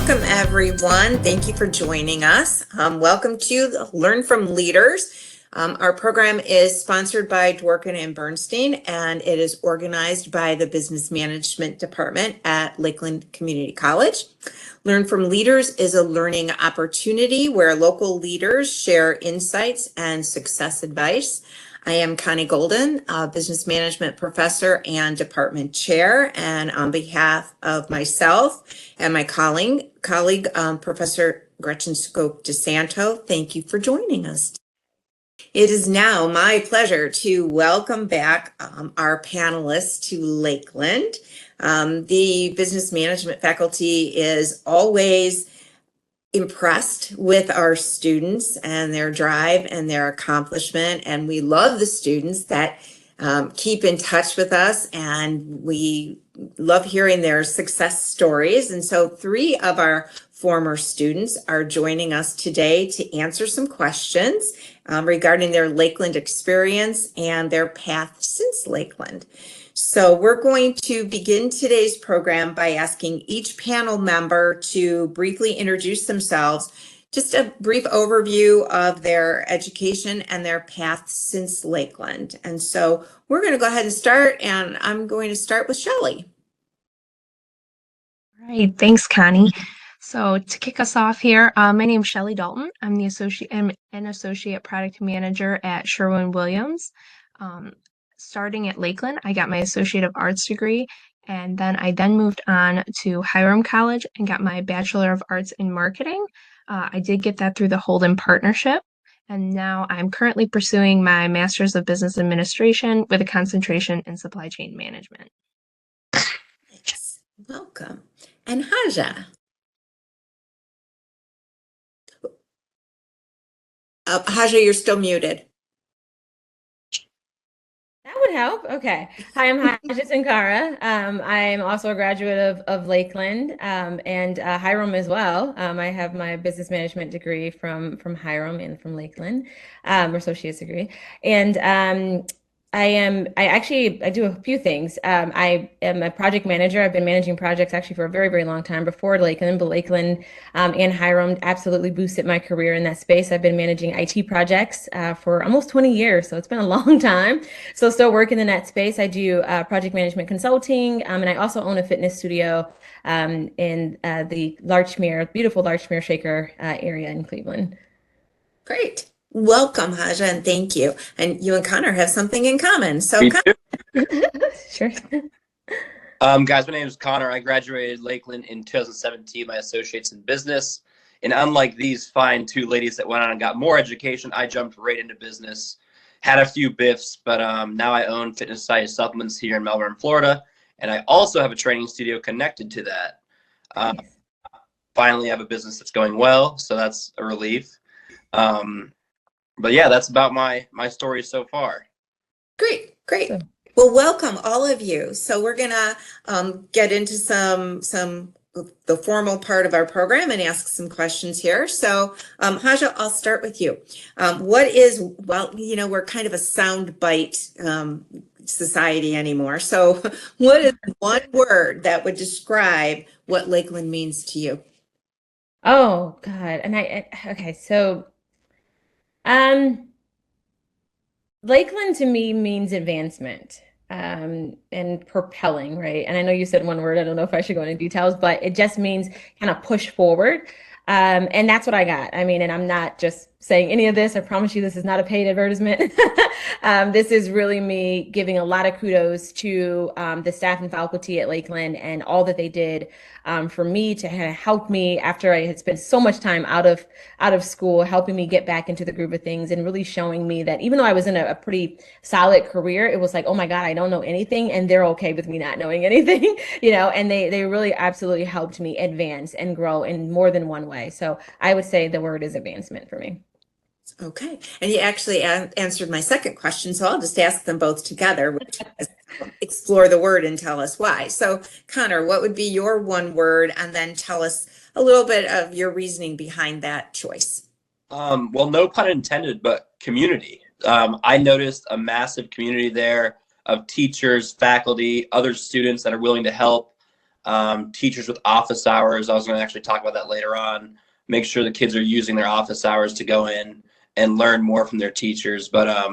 Welcome, everyone. Thank you for joining us. Welcome to Learn from Leaders. Our program is sponsored by Dworkin and Bernstein, and it is organized by the Business Management Department at Lakeland Community College. Learn from Leaders is a learning opportunity where local leaders share insights and success advice. I am Connie Golden, a business management professor and department chair, and on behalf of myself and my colleague, Professor Gretchen Skook DeSanto, thank you for joining us. It is now my pleasure to welcome back our panelists to Lakeland. The business management faculty is always impressed with our students and their drive and their accomplishment, and we love the students that keep in touch with us, and we love hearing their success stories. And so 3 of our former students are joining us today to answer some questions regarding their Lakeland experience and their path since Lakeland. So we're going to begin today's program by asking each panel member to briefly introduce themselves, just a brief overview of their education and their path since Lakeland. And so we're going to go ahead and start, and I'm going to start with Shelley. All right, thanks, Connie. So to kick us off here, my name is Shelley Dalton. I'm an associate product manager at Sherwin-Williams. Starting at Lakeland, I got my Associate of Arts degree, and then I moved on to Hiram College and got my Bachelor of Arts in Marketing. I did get that through the Holden Partnership, and now I'm currently pursuing my Master's of Business Administration with a concentration in Supply Chain Management. Yes. Welcome. And Haja. Haja, you're still muted. That would help. Okay. Hi, I'm Haja Sankara. I'm also a graduate of Lakeland and Hiram as well. I have my business management degree from Hiram and from Lakeland, associate's degree. And I do a few things. I am a project manager. I've been managing projects actually for a very, very long time before Lakeland, but Lakeland and Hiram absolutely boosted my career in that space. I've been managing IT projects for almost 20 years, so it's been a long time. So still working in that space. I do project management consulting, and I also own a fitness studio in the Larchmere, beautiful Larchmere Shaker area in Cleveland. Great. Welcome, Haja, and thank you. And you and Connor have something in common. So, Sure. Guys, my name is Connor. I graduated Lakeland in 2017, my associates in business. And unlike these fine 2 ladies that went on and got more education, I jumped right into business, had a few biffs, but now I own Fitness Society Supplements here in Melbourne, Florida. And I also have a training studio connected to that. Nice. Finally, I have a business that's going well, so that's a relief. But yeah, that's about my story so far. Great. Well, welcome all of you. So we're gonna get into the formal part of our program and ask some questions here. So Haja, I'll start with you. We're kind of a sound bite society anymore. So what is one word that would describe what Lakeland means to you? Oh God. Okay, so Lakeland to me means advancement and propelling, right? And I know you said one word. I don't know if I should go into details, but it just means kind of push forward. And that's what I got. I mean, and I'm not just saying any of this. I promise you, this is not a paid advertisement. This is really me giving a lot of kudos to the staff and faculty at Lakeland and all that they did for me to help me after I had spent so much time out of school, helping me get back into the groove of things and really showing me that even though I was in a pretty solid career, it was like, oh my God, I don't know anything, and they're okay with me not knowing anything, and they really absolutely helped me advance and grow in more than one way. So I would say the word is advancement for me. Okay, and you actually answered my second question, so I'll just ask them both together, which is explore the word and tell us why. So Connor, what would be your one word, and then tell us a little bit of your reasoning behind that choice? Well, no pun intended, but community. I noticed a massive community there of teachers, faculty, other students that are willing to help. teachers with office hours. I was going to actually talk about that later on. Make sure the kids are using their office hours to go in and learn more from their teachers. But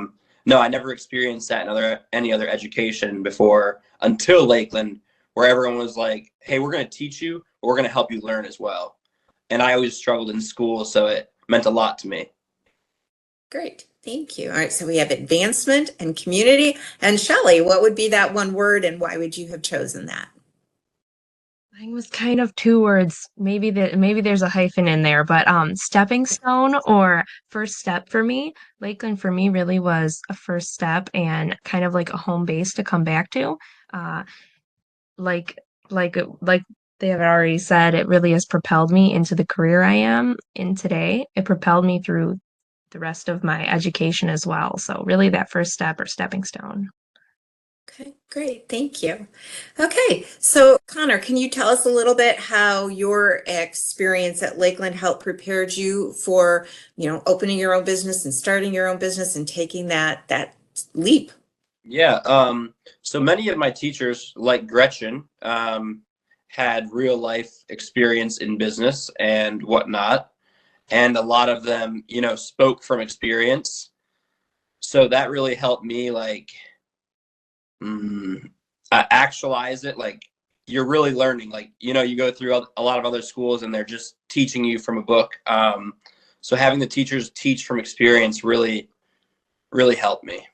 no, I never experienced that in any other education before until Lakeland, where everyone was like, hey, we're going to teach you, but we're going to help you learn as well. And I always struggled in school, so it meant a lot to me. Great. Thank you. All right. So we have advancement and community. And Shelley, what would be that one word and why would you have chosen that? Mine was kind of two words. Maybe there's a hyphen in there, but stepping stone or first step for me. Lakeland for me really was a first step and kind of like a home base to come back to. Like like they have already said, it really has propelled me into the career I am in today. It propelled me through the rest of my education as well. So really that first step or stepping stone. Okay, great. Thank you. Okay, so Connor, can you tell us a little bit how your experience at Lakeland helped prepared you for, opening your own business and starting your own business and taking that leap? Yeah. So many of my teachers, like Gretchen, had real life experience in business and whatnot. And a lot of them, spoke from experience. So that really helped me actualize it. Like you're really learning, you go through a lot of other schools and they're just teaching you from a book. So having the teachers teach from experience really, really helped me.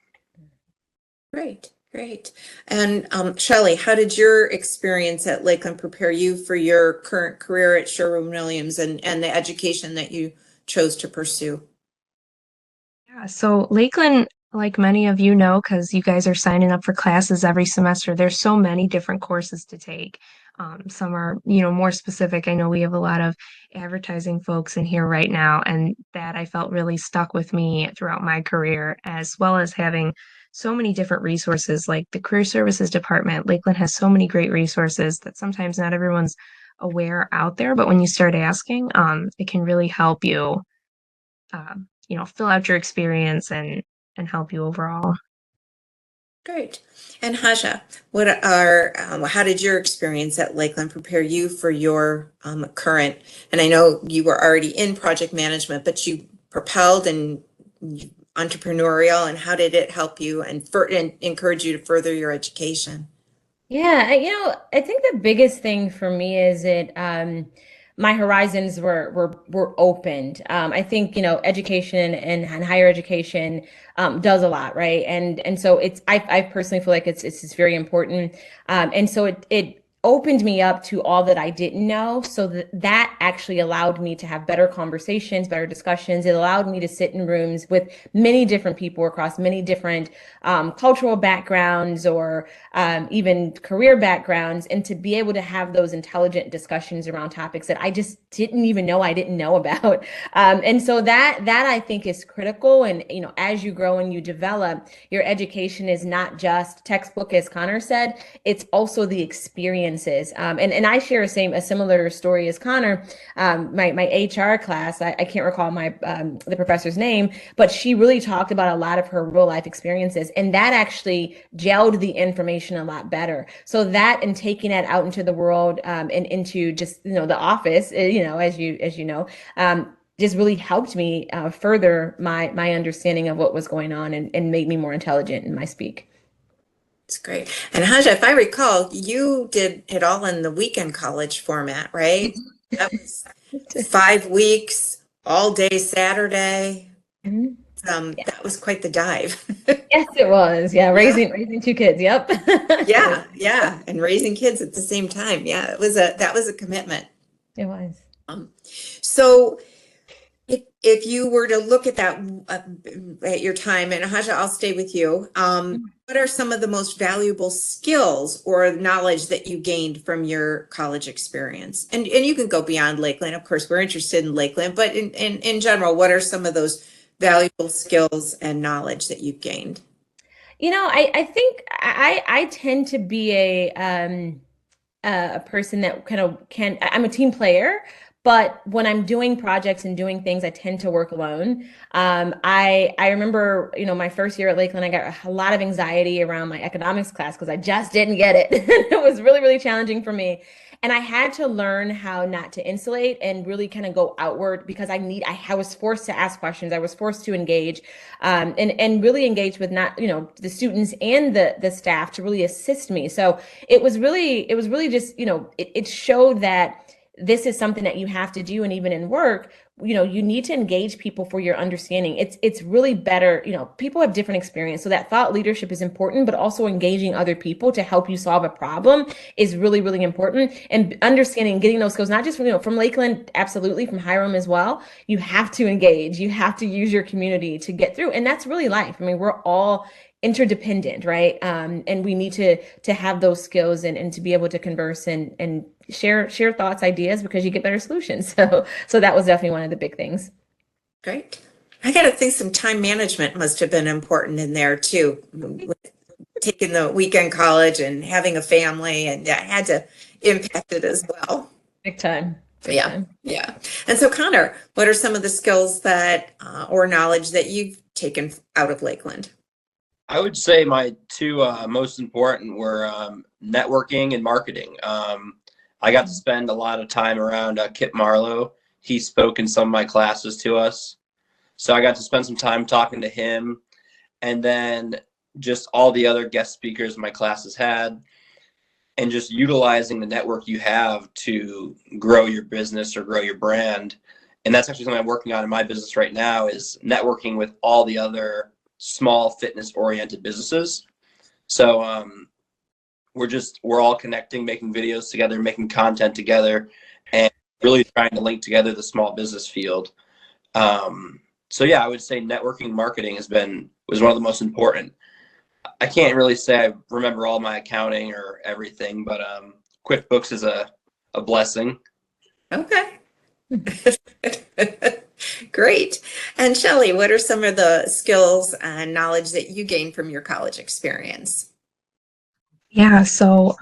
Great, great. And Shelley, how did your experience at Lakeland prepare you for your current career at Sherwin-Williams and the education that you chose to pursue? Yeah, so Lakeland, like many of you know, because you guys are signing up for classes every semester, there's so many different courses to take. Some are, more specific. I know we have a lot of advertising folks in here right now, and that I felt really stuck with me throughout my career, as well as having so many different resources like the Career Services Department. Lakeland has so many great resources that sometimes not everyone's aware out there, but when you start asking, it can really help you, fill out your experience and help you overall. Great. And Haja, how did your experience at Lakeland prepare you for your current, and I know you were already in project management, but you propelled and entrepreneurial, and how did it help you and encourage you to further your education? Yeah, I think the biggest thing for me is my horizons were opened. I think education and higher education does a lot, right? And so I personally feel like it's just very important. And so it opened me up to all that I didn't know. So that actually allowed me to have better conversations, better discussions. It allowed me to sit in rooms with many different people across many different cultural backgrounds or even career backgrounds, and to be able to have those intelligent discussions around topics that I just didn't even know I didn't know about. And so that I think is critical. And as you grow and you develop, your education is not just textbook, as Connor said, it's also the experiences. And I share a similar story as Connor. My HR class, I can't recall the professor's name, but she really talked about a lot of her real life experiences, and that actually gelled the information a lot better. So that, and taking that out into the world and into just the office, as you know, just really helped me further my understanding of what was going on and made me more intelligent in my speak. It's great. And Haja, if I recall, you did it all in the weekend college format, right? That was 5 weeks, all day Saturday. Mm-hmm. That was quite the dive. Yes, it was. Yeah, raising two kids. Yep. Yeah, and raising kids at the same time. Yeah, that was a commitment. It was. So if you were to look at that at your time, and Haja, I'll stay with you. What are some of the most valuable skills or knowledge that you gained from your college experience? And you can go beyond Lakeland. Of course, we're interested in Lakeland, but in general, what are some of those valuable skills and knowledge that you've gained? I think I tend to be a person that I'm a team player. But when I'm doing projects and doing things, I tend to work alone. I remember, my first year at Lakeland, I got a lot of anxiety around my economics class because I just didn't get it. It was really, really challenging for me. And I had to learn how not to insulate and really kind of go outward because I was forced to ask questions. I was forced to engage, and really engage with not, the students and the staff to really assist me. So it was really just, it showed that this is something that you have to do. And even in work, you need to engage people for your understanding. It's really better, people have different experience. So that thought leadership is important, but also engaging other people to help you solve a problem is really, really important. And understanding, getting those skills, not just from Lakeland, absolutely, from Hiram as well. You have to engage, you have to use your community to get through. And that's really life. I mean, we're all interdependent, right? And we need to have those skills and to be able to converse and share thoughts, ideas, because you get better solutions. So that was definitely one of the big things. Great. I got to think some time management must have been important in there too, with taking the weekend college and having a family, and that had to impact it as well. Big time. Big Yeah. time. Yeah. And so, Connor, what are some of the skills that or knowledge that you've taken out of Lakeland? I would say my two most important were networking and marketing. I got to spend a lot of time around Kip Marlowe. He spoke in some of my classes to us. So I got to spend some time talking to him, and then just all the other guest speakers my classes had, and just utilizing the network you have to grow your business or grow your brand. And that's actually something I'm working on in my business right now, is networking with all the other small fitness oriented businesses. So we're all connecting, making videos together, making content together, and really trying to link together the small business field. So yeah, I would say networking and marketing was one of the most important. I can't really say I remember all my accounting or everything, but QuickBooks is a blessing. Okay. Great. And Shelley, what are some of the skills and knowledge that you gained from your college experience? Yeah, so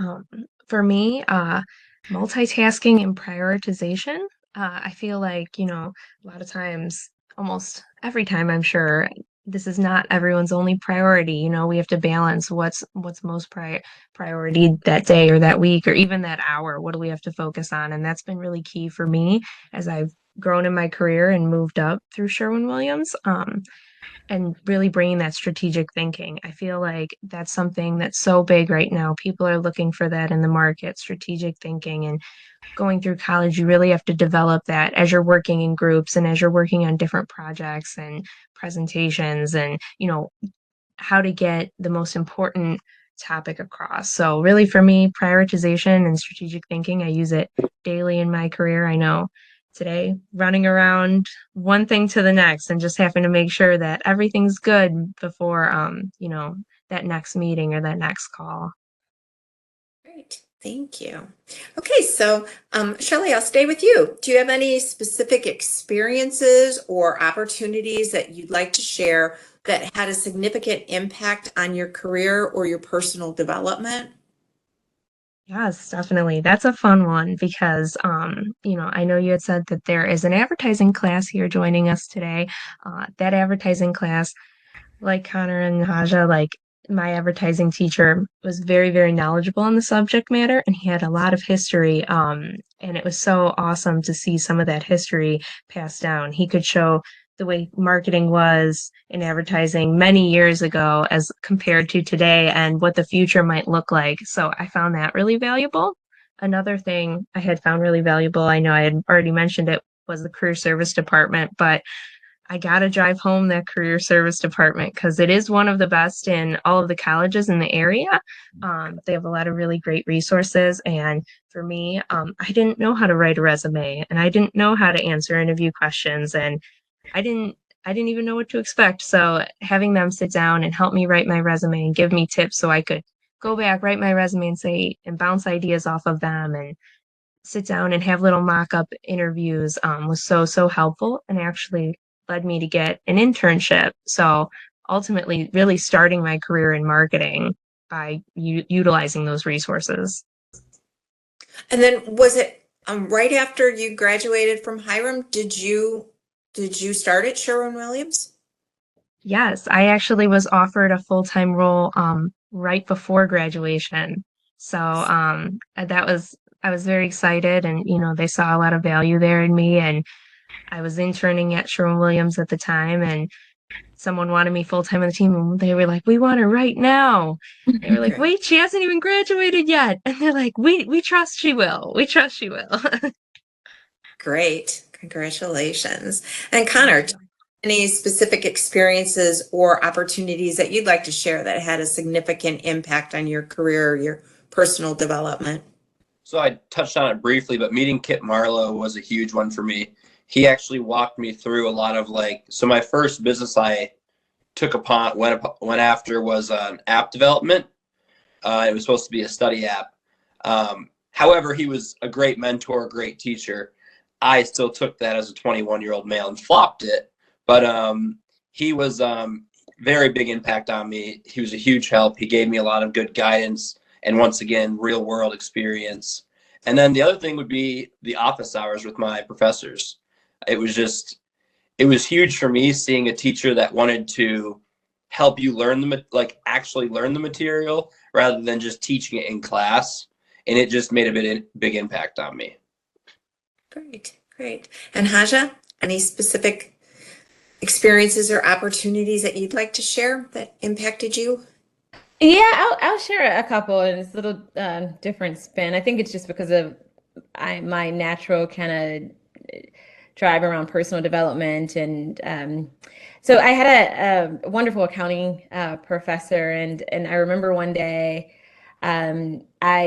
for me, multitasking and prioritization, I feel like, a lot of times, almost every time, I'm sure, this is not everyone's only priority. We have to balance what's most priority that day or that week or even that hour. What do we have to focus on? And that's been really key for me as I've grown in my career and moved up through Sherwin-Williams. And really bringing that strategic thinking. I feel like that's something that's so big right now. People are looking for that in the market, strategic thinking. And going through college, you really have to develop that as you're working in groups and as you're working on different projects and presentations and, how to get the most important topic across. So really for me, prioritization and strategic thinking, I use it daily in my career. I know today running around one thing to the next and just having to make sure that everything's good before that next meeting or that next call. Great. Thank you. Okay, so Shelley, I'll stay with you. Do you have any specific experiences or opportunities that you'd like to share that had a significant impact on your career or your personal development? Yes, definitely. That's a fun one because, I know you had said that there is an advertising class here joining us today. That advertising class, like Connor and Haja, like my advertising teacher was very, very knowledgeable on the subject matter, and he had a lot of history. And it was so awesome to see some of that history passed down. He could show the way marketing was in advertising many years ago as compared to today and what the future might look like. So I found that really valuable. Another thing I had found really valuable, I know I had already mentioned it, was the career service department, but I gotta drive home that career service department because it is one of the best in all of the colleges in the area. They have a lot of really great resources. And for me, I didn't know how to write a resume and I didn't know how to answer interview questions, and I didn't even know what to expect. So having them sit down and help me write my resume and give me tips so I could go back, write my resume and say and bounce ideas off of them and sit down and have little mock-up interviews was so helpful, and actually led me to get an internship. So ultimately really starting my career in marketing by utilizing those resources. And then was it right after you graduated from Hiram, did you start at Sherwin-Williams? Yes, I actually was offered a full-time role right before graduation. So that was I was very excited, and they saw a lot of value there in me. And I was interning at Sherwin-Williams at the time, and someone wanted me full time on the team, and they were like, "We want her right now." They were like, Great. "Wait, she hasn't even graduated yet," and they're like, "We trust she will. We trust she will." Great. Congratulations. And Connor, any specific experiences or opportunities that you'd like to share that had a significant impact on your career, your personal development? So I touched on it briefly, but meeting Kip Marlowe was a huge one for me. He actually walked me through a lot of so my first business I went after was app development. It was supposed to be a study app. However, he was a great mentor, a great teacher. I still took that as a 21-year-old male and flopped it. But he was very big impact on me. He was a huge help. He gave me a lot of good guidance and, once again, real world experience. And then the other thing would be the office hours with my professors. It was huge for me seeing a teacher that wanted to help you learn actually learn the material rather than just teaching it in class. And it just made a big impact on me. Great, great. And Haja, any specific experiences or opportunities that you'd like to share that impacted you? Yeah, I'll share a couple, and it's a little different spin. I think it's just because of my natural kind of drive around personal development, and so I had a wonderful accounting professor, and I remember one day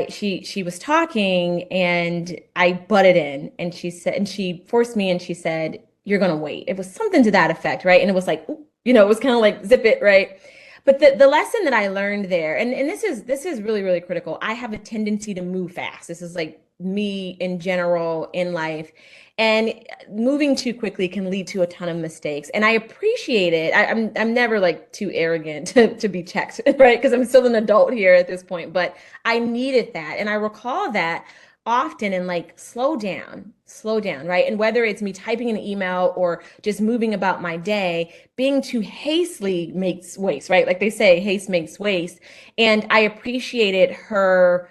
she was talking, and I butted in, and she forced me, and she said, "You're gonna wait." It was something to that effect, right? And it was like, it was kind of like zip it, right? But the lesson that I learned there, and this is really, really critical. I have a tendency to move fast. This is like me in general in life. And moving too quickly can lead to a ton of mistakes. And I appreciate it. I'm never like too arrogant to be checked, right? Because I'm still an adult here at this point. But I needed that. And I recall that often, and like, slow down, right? And whether it's me typing an email or just moving about my day, being too hastily makes waste, right? Like they say, haste makes waste. And I appreciated her,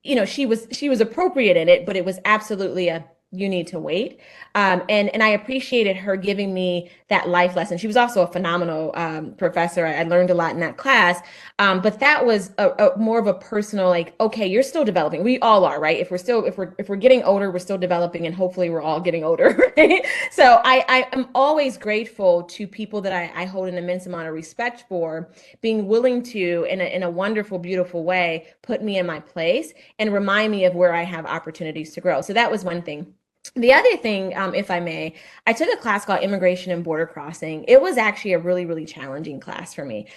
she was appropriate in it, but it was absolutely you need to wait. And I appreciated her giving me that life lesson. She was also a phenomenal professor. I learned a lot in that class. But that was a more of a personal, like, okay, you're still developing. We all are, right? If we're getting older, we're still developing, and hopefully we're all getting older, right? So I am always grateful to people that I hold an immense amount of respect for, being willing to, in a wonderful, beautiful way, put me in my place and remind me of where I have opportunities to grow. So that was one thing. The other thing, if I may, I took a class called Immigration and Border Crossing. It was actually a really, really challenging class for me.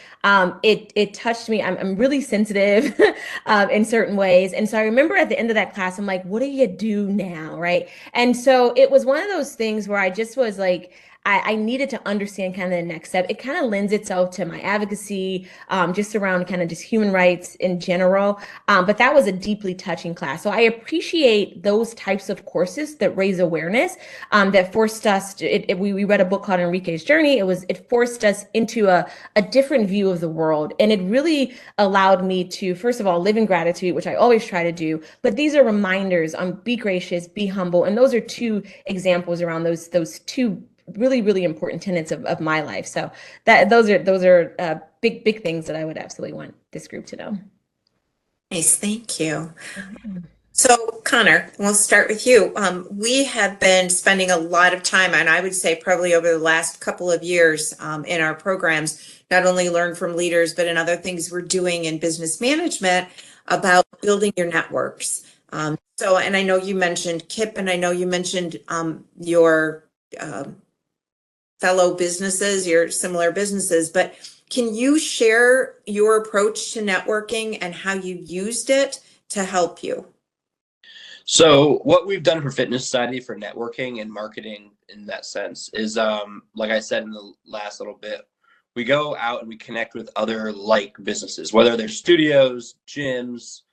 It touched me. I'm really sensitive in certain ways. And so I remember at the end of that class, I'm like, what do you do now, right? And so it was one of those things where I just was like, I needed to understand kind of the next step. It kind of lends itself to my advocacy, just around kind of just human rights in general. But that was a deeply touching class. So I appreciate those types of courses that raise awareness, that forced us to, we read a book called Enrique's Journey. It forced us into a different view of the world. And it really allowed me to, first of all, live in gratitude, which I always try to do. But these are reminders on be gracious, be humble. And those are two examples around those two really, really important tenets of my life. So those are big things that I would absolutely want this group to know. Nice, thank you. So Connor, we'll start with you. We have been spending a lot of time, and I would say probably over the last couple of years, in our programs, not only learn from leaders, but in other things we're doing in business management about building your networks. And I know you mentioned Kip, and I know you mentioned your fellow businesses, your similar businesses, but can you share your approach to networking and how you used it to help you? So what we've done for Fitness Society for networking and marketing in that sense is, like I said in the last little bit, we go out and we connect with other like businesses, whether they're studios, gyms.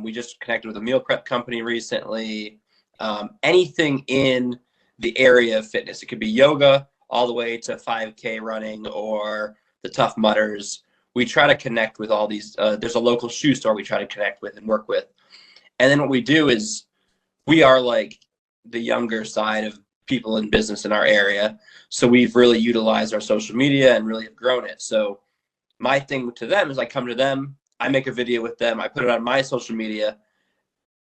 We just connected with a meal prep company recently. Anything in the area of fitness. It could be yoga all the way to 5K running or the Tough Mudders. We try to connect with all these. There's a local shoe store we try to connect with and work with. And then what we do is we are like the younger side of people in business in our area. So we've really utilized our social media and really have grown it. So my thing to them is I come to them, I make a video with them, I put it on my social media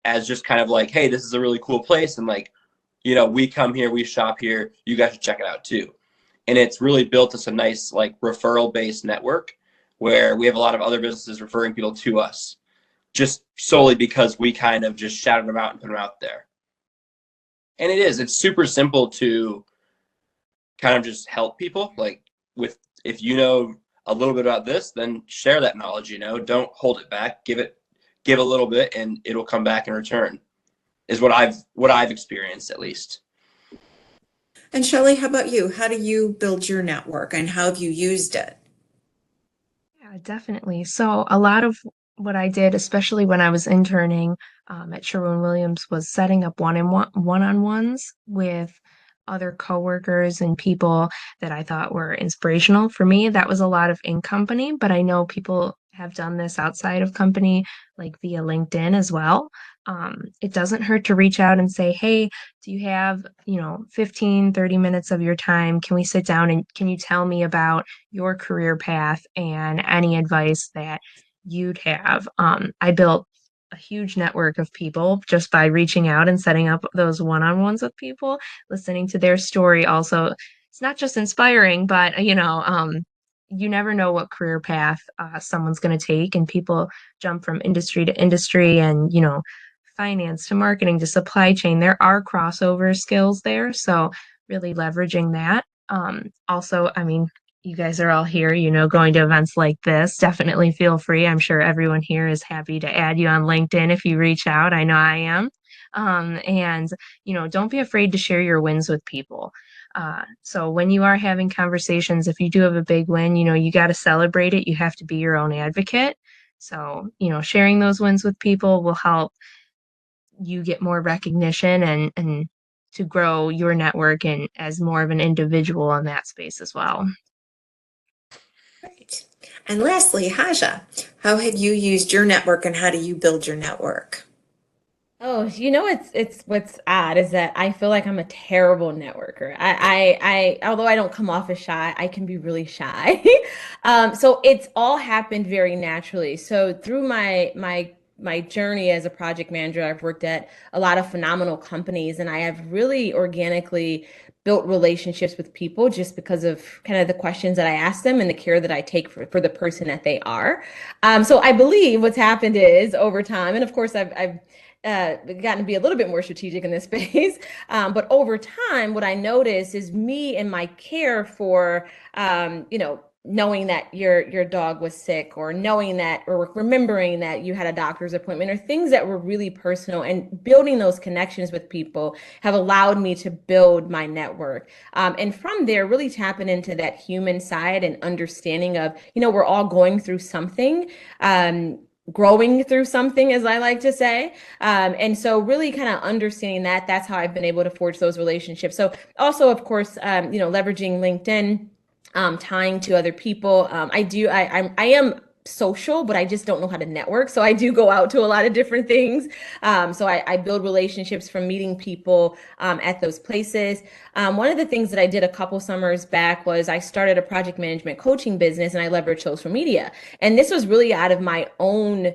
as just kind of like, hey, this is a really cool place. And like, you know, we come here, we shop here, you guys should check it out too. And it's really built us a nice like referral based network where we have a lot of other businesses referring people to us just solely because we kind of just shouted them out and put them out there. And it's super simple to kind of just help people. Like if you know a little bit about this, then share that knowledge, you know, don't hold it back, give a little bit and it'll come back in return is what I've experienced at least. And Shelley, how about you? How do you build your network and how have you used it? Yeah, definitely. So a lot of what I did, especially when I was interning at Sherwin-Williams, was setting up one-on-ones with other coworkers and people that I thought were inspirational. For me, that was a lot of in company, but I know people have done this outside of company, like via LinkedIn as well. It doesn't hurt to reach out and say, hey, do you have, 15, 30 minutes of your time? Can we sit down and can you tell me about your career path and any advice that you'd have? I built a huge network of people just by reaching out and setting up those one-on-ones with people, listening to their story. Also, it's not just inspiring, but you never know what career path someone's going to take, and people jump from industry to industry, and finance to marketing to supply chain. There are crossover skills there, so really leveraging that. Also, I mean, you guys are all here, going to events like this. Definitely feel free. I'm sure everyone here is happy to add you on LinkedIn if you reach out. I know I am. And don't be afraid to share your wins with people. So when you are having conversations, if you do have a big win, you got to celebrate it. You have to be your own advocate. So, sharing those wins with people will help you get more recognition and to grow your network and as more of an individual in that space as well. Right. And lastly, Haja, how have you used your network and how do you build your network? Oh, it's what's odd is that I feel like I'm a terrible networker. I although I don't come off as shy, I can be really shy. So it's all happened very naturally. So through my journey as a project manager, I've worked at a lot of phenomenal companies, and I have really organically built relationships with people just because of kind of the questions that I ask them and the care that I take for the person that they are. So I believe what's happened is over time, and of course I've gotten to be a little bit more strategic in this space. But over time, what I notice is me and my care for, knowing that your dog was sick, or knowing that, or remembering that you had a doctor's appointment, or things that were really personal, and building those connections with people have allowed me to build my network. And from there, really tapping into that human side and understanding of, we're all going through something. Growing through something, as I like to say. And so really kind of understanding that's how I've been able to forge those relationships. So also, of course, leveraging LinkedIn, tying to other people. I am social, but I just don't know how to network. So I do go out to a lot of different things. So I build relationships from meeting people at those places. One of the things that I did a couple summers back was I started a project management coaching business, and I leveraged social media. And this was really out of my own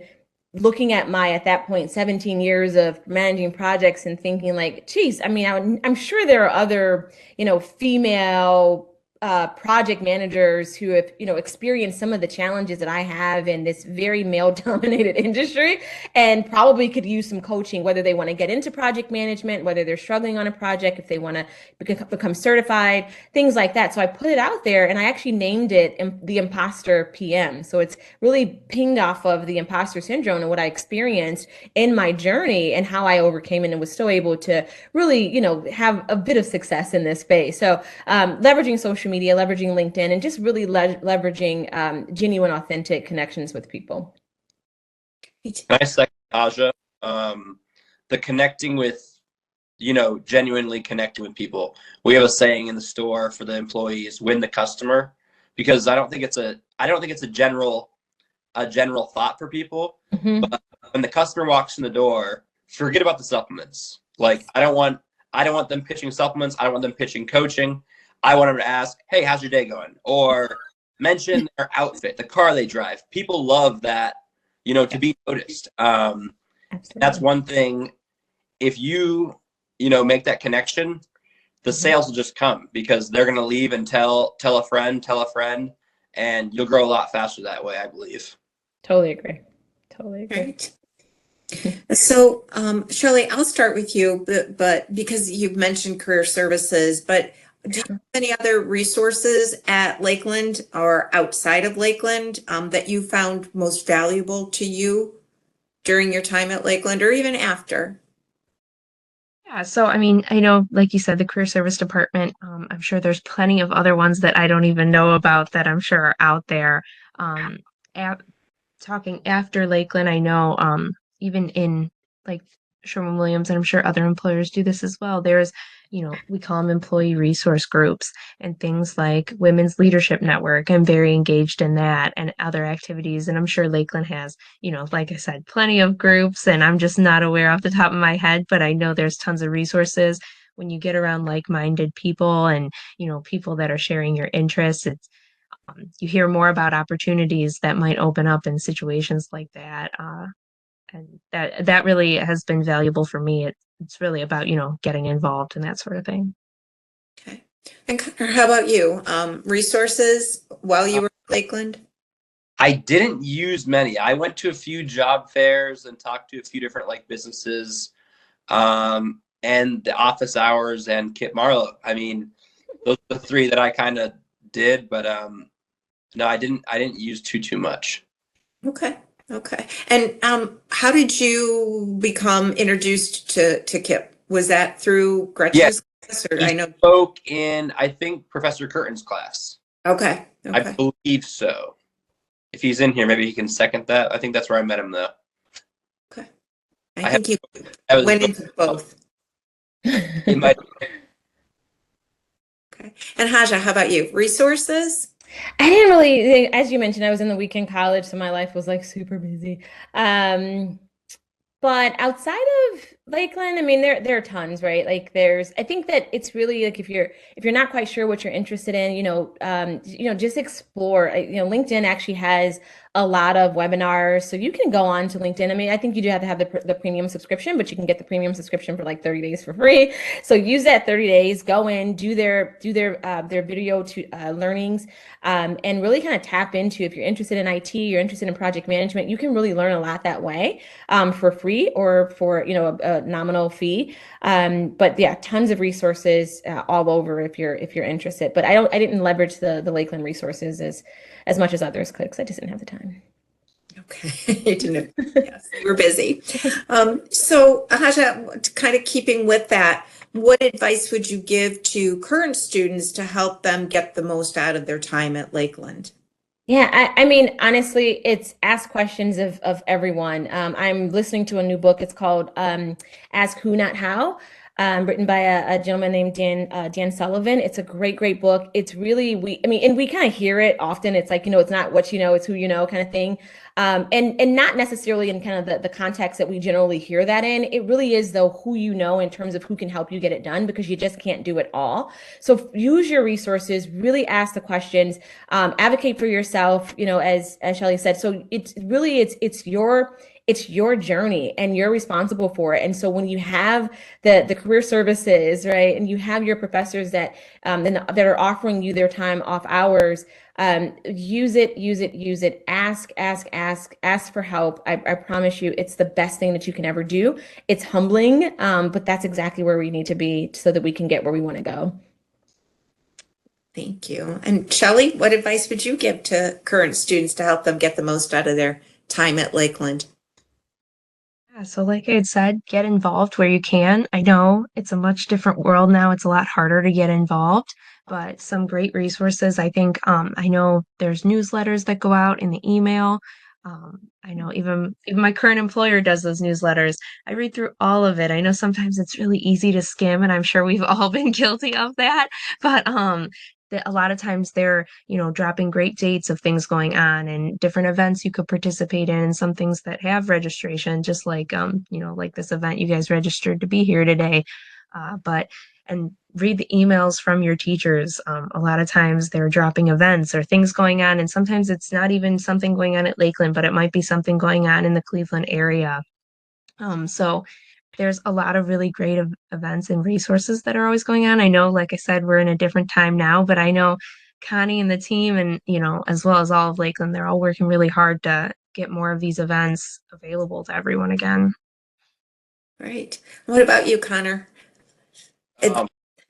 looking at at that point, 17 years of managing projects and thinking like, geez, I mean, I'm sure there are other, female project managers who have, experienced some of the challenges that I have in this very male-dominated industry, and probably could use some coaching, whether they want to get into project management, whether they're struggling on a project, if they want to become certified, things like that. So I put it out there, and I actually named it the Imposter PM. So it's really pinged off of the imposter syndrome and what I experienced in my journey and how I overcame it and was still able to really, have a bit of success in this space. So leveraging social media, leveraging LinkedIn, and just really leveraging genuine, authentic connections with people. Nice, Aja. The connecting with, genuinely connecting with people. We have a saying in the store for the employees: win the customer, because I don't think it's a general thought for people. Mm-hmm. But when the customer walks in the door, forget about the supplements. Like, I don't want them pitching supplements. I don't want them pitching coaching. I want them to ask, hey, how's your day going? Or mention their outfit, the car they drive. People love that, to be noticed. That's one thing. If you make that connection, the sales will just come, because they're going to leave and tell a friend, and you'll grow a lot faster that way, I believe. Totally agree. Right. So, Shelley, I'll start with you, but because you've mentioned career services, but do you have any other resources at Lakeland or outside of Lakeland that you found most valuable to you during your time at Lakeland, or even after? Yeah, so I mean, I know, like you said, the career service department, I'm sure there's plenty of other ones that I don't even know about that I'm sure are out there. At, talking after Lakeland, I know even in like Sherwin-Williams, and I'm sure other employers do this as well, there's, we call them employee resource groups and things like Women's Leadership Network. I'm very engaged in that and other activities. And I'm sure Lakeland has, like I said, plenty of groups, and I'm just not aware off the top of my head, but I know there's tons of resources. When you get around like-minded people and, people that are sharing your interests, it's you hear more about opportunities that might open up in situations like that. And that really has been valuable for me. It's really about, getting involved and that sort of thing. Okay. And Connor, how about you? Resources while you were at Lakeland? I didn't use many. I went to a few job fairs and talked to a few different businesses, and the office hours and Kit Marlowe. I mean, those are the three that I kind of did, but no, I didn't use too much. Okay. And how did you become introduced to Kip? Was that through Gretchen's class, or I know spoke in, I think, Professor Curtin's class. Okay. I believe so. If he's in here, maybe he can second that. I think that's where I met him, though. Okay. I think he was went into both. He might. Okay. And Haja, how about you? Resources? I didn't really, as you mentioned, I was in the weekend college, so my life was super busy. But outside of Lakeland, I mean, there are tons, right? I think that it's really if you're not quite sure what you're interested in, just explore. LinkedIn actually has a lot of webinars, so you can go on to LinkedIn. I mean, I think you do have to have the premium subscription, but you can get the premium subscription for 30 days for free. So use that 30 days, go in, do their video learnings, and really kind of tap into, if you're interested in IT, you're interested in project management, you can really learn a lot that way, for free or for a nominal fee. But yeah, tons of resources all over if you're interested. But I didn't leverage the Lakeland resources as much as others could, because I just didn't have the time. Okay. You didn't. Yes, you were busy. So Haja, kind of keeping with that, what advice would you give to current students to help them get the most out of their time at Lakeland? Yeah, I mean, honestly, it's ask questions of everyone. I'm listening to a new book. It's called Ask Who, Not How, written by a gentleman named Dan Sullivan. It's a great book. It's really, and we kind of hear it often. It's like, it's not what you know, it's who you know kind of thing. And not necessarily in kind of the context that we generally hear that in. It really is, though, who you know in terms of who can help you get it done, because you just can't do it all. So use your resources, really ask the questions, advocate for yourself, as Shelley said. So it's your journey and you're responsible for it. And so when you have the career services, right, and you have your professors that are offering you their time off hours, use it, ask for help. I promise you, it's the best thing that you can ever do. It's humbling, but that's exactly where we need to be so that we can get where we want to go. Thank you. And Shelley, what advice would you give to current students to help them get the most out of their time at Lakeland? Yeah, so like I had said, get involved where you can. I know it's a much different world now. It's a lot harder to get involved, but some great resources. I think I know there's newsletters that go out in the email. I know even my current employer does those newsletters. I read through all of it. I know sometimes it's really easy to skim, and I'm sure we've all been guilty of that. But a lot of times they're, dropping great dates of things going on and different events you could participate in, and some things that have registration, just like, like this event you guys registered to be here today. And read the emails from your teachers. A lot of times they're dropping events or things going on, and sometimes it's not even something going on at Lakeland, but it might be something going on in the Cleveland area. So there's a lot of really great events and resources that are always going on. I know, like I said, we're in a different time now, but I know Connie and the team and, as well as all of Lakeland, they're all working really hard to get more of these events available to everyone again. Right. What about you, Connor?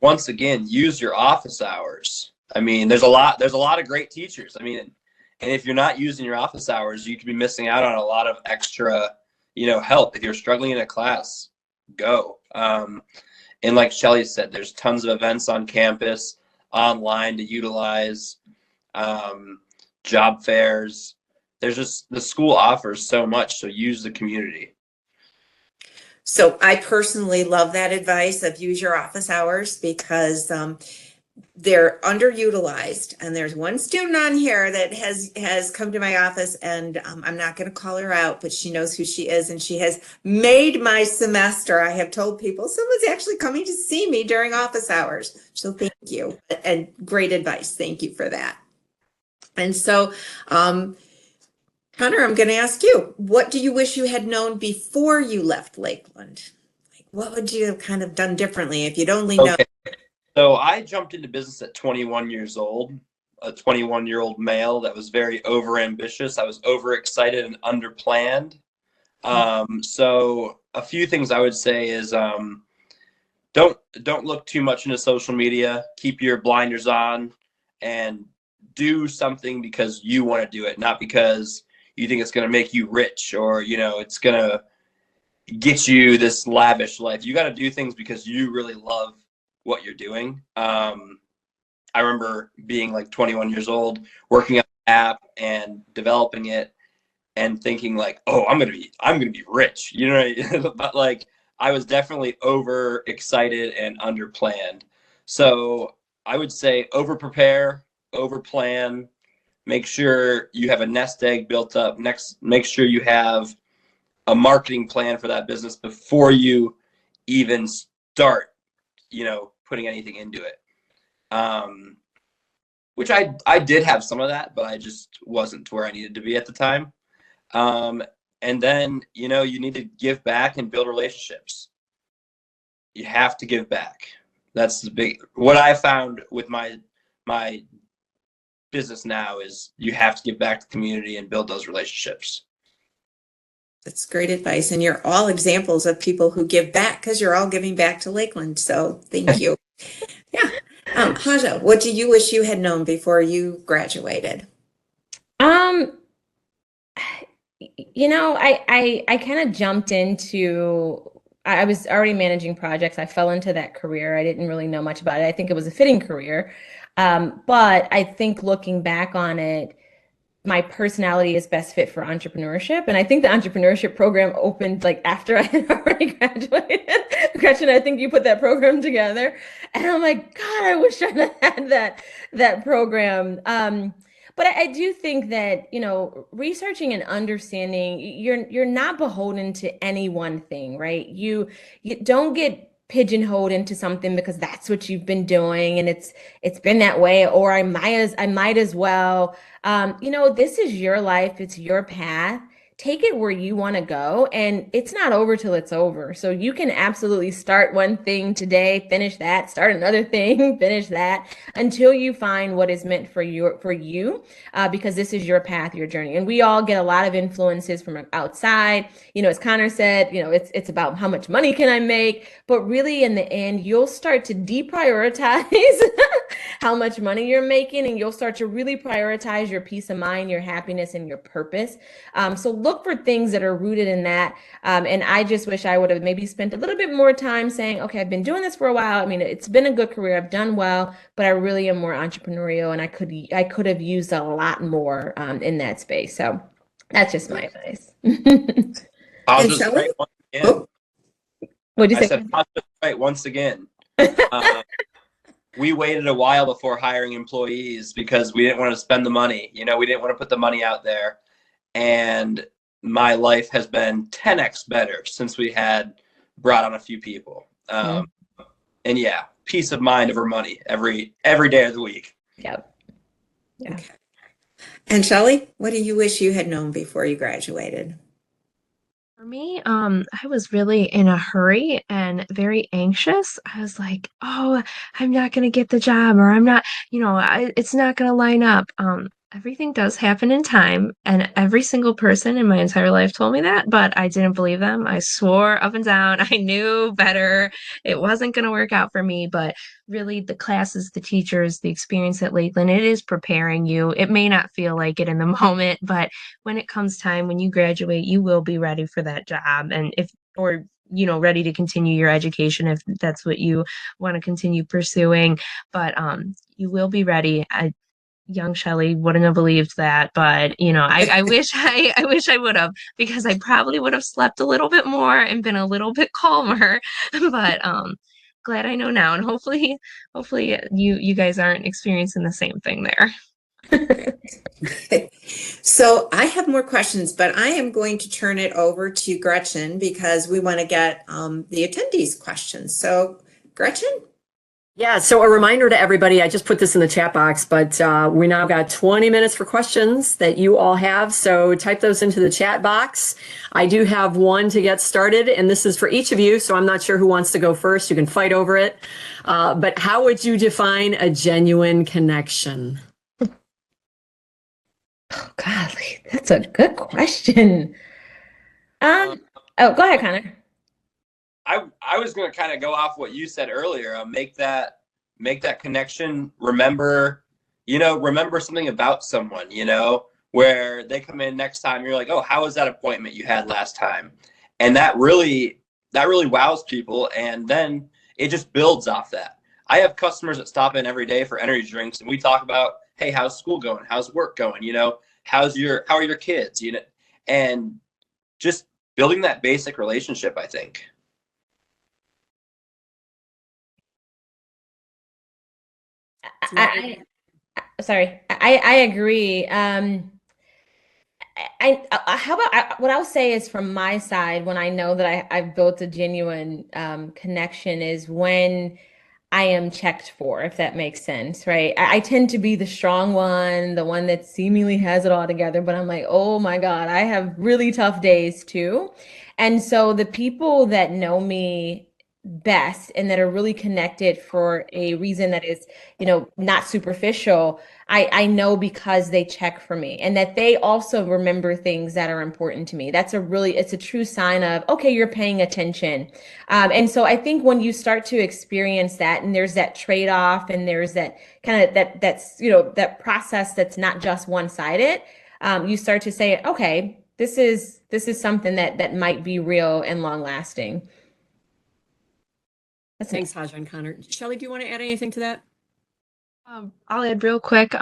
Once again, use your office hours. I mean, there's a lot of great teachers. I mean, and if you're not using your office hours, you could be missing out on a lot of extra, help. If you're struggling in a class, go. And like Shelly said, there's tons of events on campus, online to utilize, job fairs. There's just, the school offers so much, so use the community. So I personally love that advice of use your office hours, because they're underutilized. And there's one student on here that has come to my office, and I'm not going to call her out, but she knows who she is, and she has made my semester. I have told people someone's actually coming to see me during office hours. So thank you, and great advice. Thank you for that. And so, Connor, I'm going to ask you, what do you wish you had known before you left Lakeland? Like, what would you have kind of done differently if you'd only known? So I jumped into business at 21 years old, a 21-year-old male that was very overambitious. I was overexcited and underplanned. So a few things I would say is don't look too much into social media. Keep your blinders on and do something because you want to do it, not because you think it's going to make you rich or, it's going to get you this lavish life. You got to do things because you really love what you're doing. I remember being like 21 years old, working on an app and developing it and thinking like, oh, I'm going to be rich, but like I was definitely over excited and underplanned. So I would say over prepare, over plan. Make sure you have a nest egg built up. Make sure you have a marketing plan for that business before you even start, putting anything into it. Which I did have some of that, but I just wasn't where I needed to be at the time. And then, you need to give back and build relationships. You have to give back. That's what I found with my business now is you have to give back to the community and build those relationships. That's great advice. And you're all examples of people who give back, because you're all giving back to Lakeland. So thank you. Yeah. Haja, what do you wish you had known before you graduated? I kind of jumped into, I was already managing projects. I fell into that career. I didn't really know much about it. I think it was a fitting career. But I think looking back on it, my personality is best fit for entrepreneurship. And I think the entrepreneurship program opened like after I had already graduated. Gretchen, I think you put that program together. And I'm like, God, I wish I had that program. But I do think that, researching and understanding, you're not beholden to any one thing, right? You don't get pigeonholed into something because that's what you've been doing and it's been that way, or I might as well. This is your life, it's your path. Take it where you want to go, and it's not over till it's over. So you can absolutely start one thing today, finish that, start another thing, finish that, until you find what is meant for you, because this is your path, your journey. And we all get a lot of influences from outside. As Connor said, it's about how much money can I make, but really in the end, you'll start to deprioritize how much money you're making, and you'll start to really prioritize your peace of mind, your happiness, and your purpose. So look for things that are rooted in that. And I just wish I would have maybe spent a little bit more time saying, okay, I've been doing this for a while. I mean, it's been a good career. I've done well, but I really am more entrepreneurial, and I could have used a lot more in that space. So that's just my advice. I'll just write once again. What'd you say? I said, I'll just write once again. we waited a while before hiring employees because we didn't want to spend the money. You know, we didn't want to put the money out there. And my life has been 10x better since we had brought on a few people. And yeah, peace of mind over money every day of the week. Yep. Yeah. Okay. And Shelley, what do you wish you had known before you graduated? For me, I was really in a hurry and very anxious. I was like, oh, I'm not going to get the job, or I'm not, it's not going to line up. Everything does happen in time, and every single person in my entire life told me that, but I didn't believe them. I swore up and down. I knew better. It wasn't going to work out for me, but really the classes, the teachers, the experience at Lakeland, it is preparing you. It may not feel like it in the moment, but when it comes time, when you graduate, you will be ready for that job. And ready to continue your education if that's what you want to continue pursuing. But you will be ready. Young Shelley wouldn't have believed that, but I wish I wish I would have, because I probably would have slept a little bit more and been a little bit calmer. But glad I know now, and hopefully you guys aren't experiencing the same thing there. So I have more questions, but I am going to turn it over to Gretchen because we want to get the attendees' questions. So Gretchen? Yeah, so a reminder to everybody, I just put this in the chat box, but we now got 20 minutes for questions that you all have. So type those into the chat box. I do have one to get started, and this is for each of you. So I'm not sure who wants to go first. You can fight over it. But how would you define a genuine connection? Oh, golly, that's a good question. Go ahead, Connor. I was going to kind of go off what you said earlier. Make that connection. Remember something about someone, where they come in next time. You're like, oh, how was that appointment you had last time? And that really wows people. And then it just builds off that. I have customers that stop in every day for energy drinks, and we talk about, hey, how's school going? How's work going? How are your kids? And just building that basic relationship, I think. I agree. What I'll say is, from my side, when I know that I've built a genuine connection, is when I am checked for, if that makes sense, right? I tend to be the strong one, the one that seemingly has it all together, but I'm like, oh my God, I have really tough days too. And so the people that know me best and that are really connected for a reason that is, not superficial, I know because they check for me, and that they also remember things that are important to me. It's a true sign of, okay, you're paying attention. And so I think when you start to experience that, and there's that trade-off, and there's that kind of that process that's not just one-sided, you start to say, okay, this is something that might be real and long-lasting. Thanks, Haja and Connor. Shelley, do you want to add anything to that? I'll add real quick.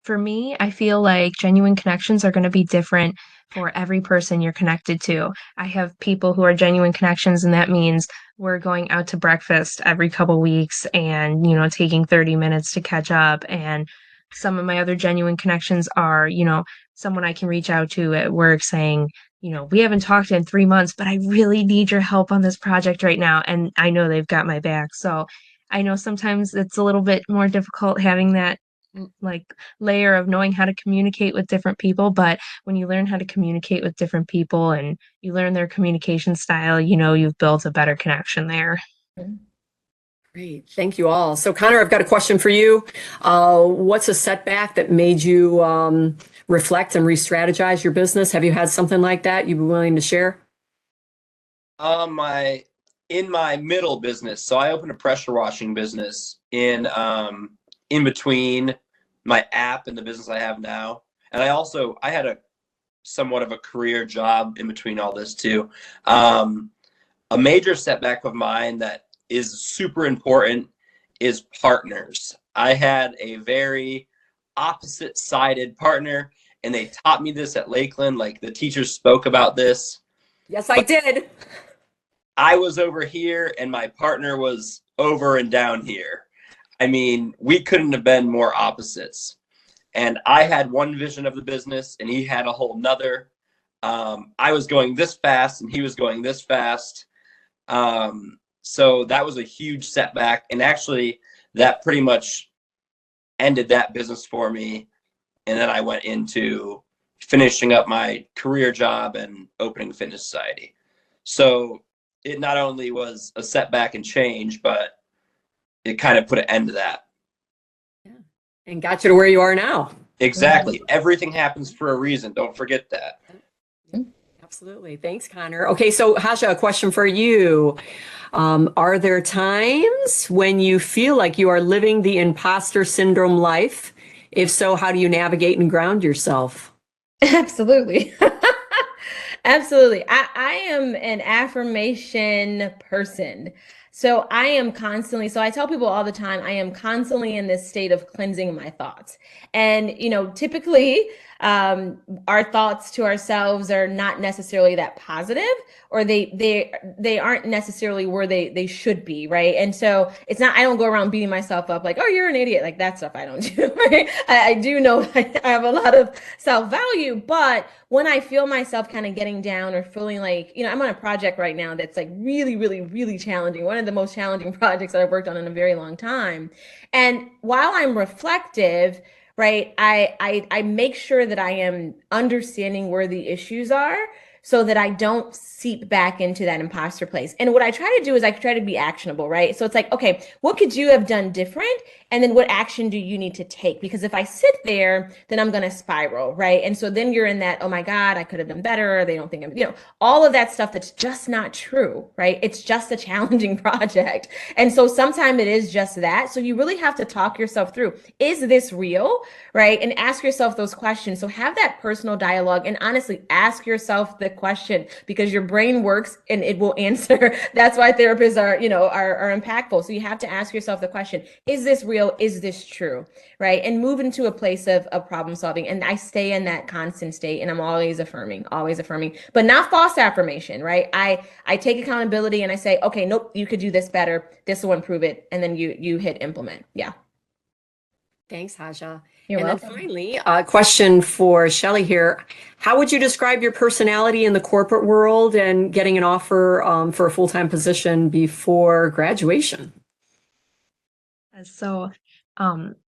For me, I feel like genuine connections are going to be different for every person you're connected to. I have people who are genuine connections, and that means we're going out to breakfast every couple weeks and, taking 30 minutes to catch up. And some of my other genuine connections are, someone I can reach out to at work saying, we haven't talked in 3 months, but I really need your help on this project right now. And I know they've got my back. So I know sometimes it's a little bit more difficult having that layer of knowing how to communicate with different people. But when you learn how to communicate with different people and you learn their communication style, you've built a better connection there. Great. Thank you all. So Connor, I've got a question for you. What's a setback that made you reflect and re-strategize your business? Have you had something like that you'd be willing to share? In my middle business, so I opened a pressure washing business in between my app and the business I have now. And I had a somewhat of a career job in between all this too. A major setback of mine that is super important is partners. I had a very opposite-sided partner, and they taught me this at Lakeland. Like, the teachers spoke about this. Yes, I did. I was over here and my partner was over and down here. I mean, we couldn't have been more opposites. And I had one vision of the business and he had a whole nother. I was going this fast and he was going this fast. So that was a huge setback. And actually, that pretty much ended that business for me. And then I went into finishing up my career job and opening Fitness Society. So it not only was a setback and change, but it kind of put an end to that. Yeah. And got you to where you are now. Exactly. Everything happens for a reason. Don't forget that. Absolutely. Thanks, Connor. Okay, so Haja, a question for you. Are there times when you feel like you are living the imposter syndrome life? If so, how do you navigate and ground yourself? Absolutely. Absolutely. I am an affirmation person. So I am constantly, so I tell people all the time, I am constantly in this state of cleansing my thoughts. And, typically, our thoughts to ourselves are not necessarily that positive, or they aren't necessarily where they should be, right? And so it's not, I don't go around beating myself up like, oh, you're an idiot, like that stuff I don't do, right? I do know I have a lot of self-value, but when I feel myself kind of getting down or feeling like, I'm on a project right now that's like really, really, really challenging. One of the most challenging projects that I've worked on in a very long time. And while I'm reflective, right, I make sure that I am understanding where the issues are so that I don't seep back into that imposter place. And what I try to do is I try to be actionable, right? So it's like, okay, what could you have done different? And then what action do you need to take? Because if I sit there, then I'm going to spiral, right? And so then you're in that, oh my God, I could have done better. They don't think I'm, all of that stuff that's just not true, right? It's just a challenging project. And so sometimes it is just that. So you really have to talk yourself through, is this real, right? And ask yourself those questions. So have that personal dialogue and honestly ask yourself the question, because your brain works and it will answer. That's why therapists are impactful. So you have to ask yourself the question, is this real? Is this true? Right? And move into a place of problem solving. And I stay in that constant state, and I'm always affirming, but not false affirmation, right? I take accountability and I say, okay, nope, you could do this better. This will improve it. And then you hit implement. Yeah. Thanks, Haja. You're and welcome. Then finally, a question for Shelly here. How would you describe your personality in the corporate world and getting an offer for a full-time position before graduation? So,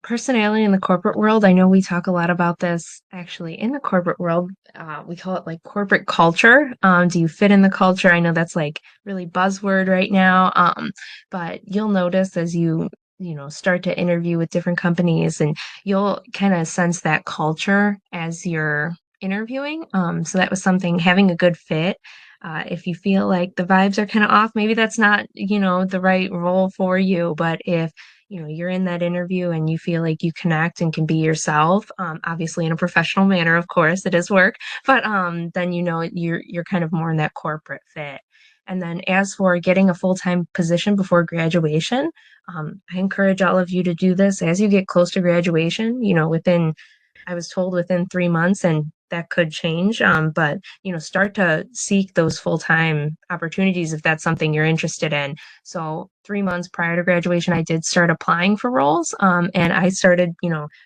personality in the corporate world, I know we talk a lot about this actually in the corporate world. We call it like corporate culture. Do you fit in the culture? I know that's like really buzzword right now. But you'll notice as you start to interview with different companies, and you'll kind of sense that culture as you're interviewing. So that was something, having a good fit. If you feel like the vibes are kind of off, maybe that's not, the right role for you. But if you're in that interview and you feel like you connect and can be yourself, obviously in a professional manner, of course, it is work, but then you're kind of more in that corporate fit. And then as for getting a full-time position before graduation, I encourage all of you to do this as you get close to graduation, I was told within 3 months, and that could change. But start to seek those full-time opportunities if that's something you're interested in. So 3 months prior to graduation, I did start applying for roles. And I started,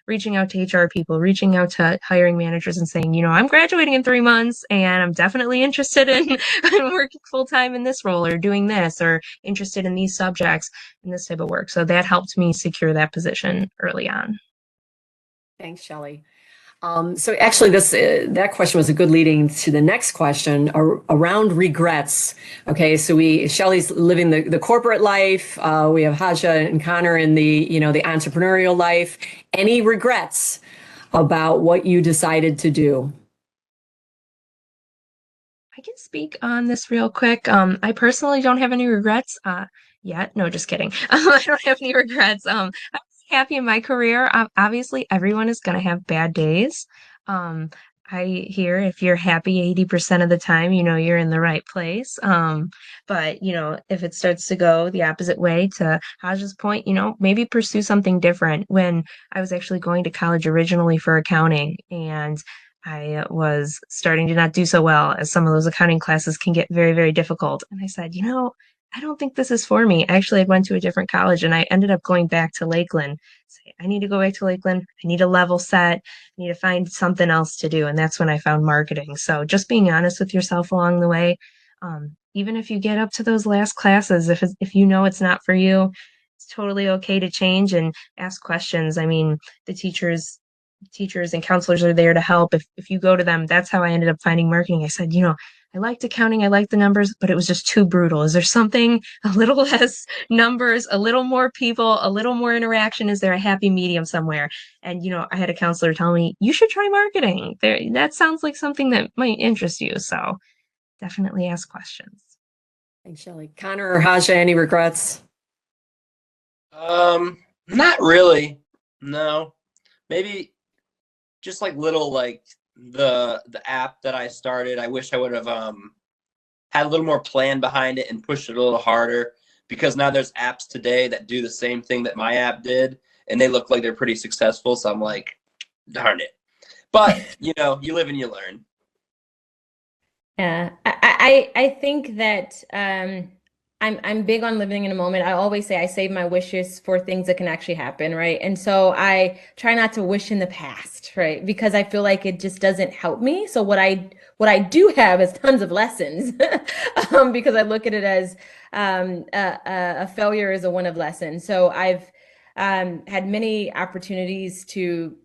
reaching out to HR people, reaching out to hiring managers and saying, I'm graduating in 3 months and I'm definitely interested in working full-time in this role or doing this, or interested in these subjects and this type of work. So that helped me secure that position early on. Thanks, Shelly. So actually, that question was a good leading to the next question around regrets. Okay, so Shelly's living the corporate life. We have Haja and Connor in the the entrepreneurial life. Any regrets about what you decided to do? I can speak on this real quick. I personally don't have any regrets yet. No, just kidding. I don't have any regrets. I'm happy in my career. Obviously, everyone is going to have bad days. I hear if you're happy 80% of the time, you're in the right place. But, if it starts to go the opposite way, to Haja's point, maybe pursue something different. When I was actually going to college originally for accounting, and I was starting to not do so well, as some of those accounting classes can get very, very difficult. And I said, I don't think this is for me. Actually, I went to a different college and I ended up going back to Lakeland. Say, I need to go back to Lakeland. I need a level set. I need to find something else to do. And that's when I found marketing. So just being honest with yourself along the way, even if you get up to those last classes, if you know it's not for you, it's totally okay to change and ask questions. I mean, the teachers and counselors are there to help. If you go to them, that's how I ended up finding marketing. I said, I liked accounting, I liked the numbers, but it was just too brutal. Is there something a little less numbers, a little more people, a little more interaction? Is there a happy medium somewhere? And I had a counselor tell me, you should try marketing. That sounds like something that might interest you. So definitely ask questions. Thanks, Shelley. Connor or Haja, any regrets? Not really. No. Maybe just like little like the app that I started. I wish I would have had a little more plan behind it and pushed it a little harder, because now there's apps today that do the same thing that my app did and they look like they're pretty successful. So I'm like, darn it. But you live and you learn. Yeah, I think that I'm big on living in a moment. I always say I save my wishes for things that can actually happen, right? And so I try not to wish in the past, right? Because I feel like it just doesn't help me. So what I do have is tons of lessons, because I look at it as a failure is a win of lessons. So I've had many opportunities to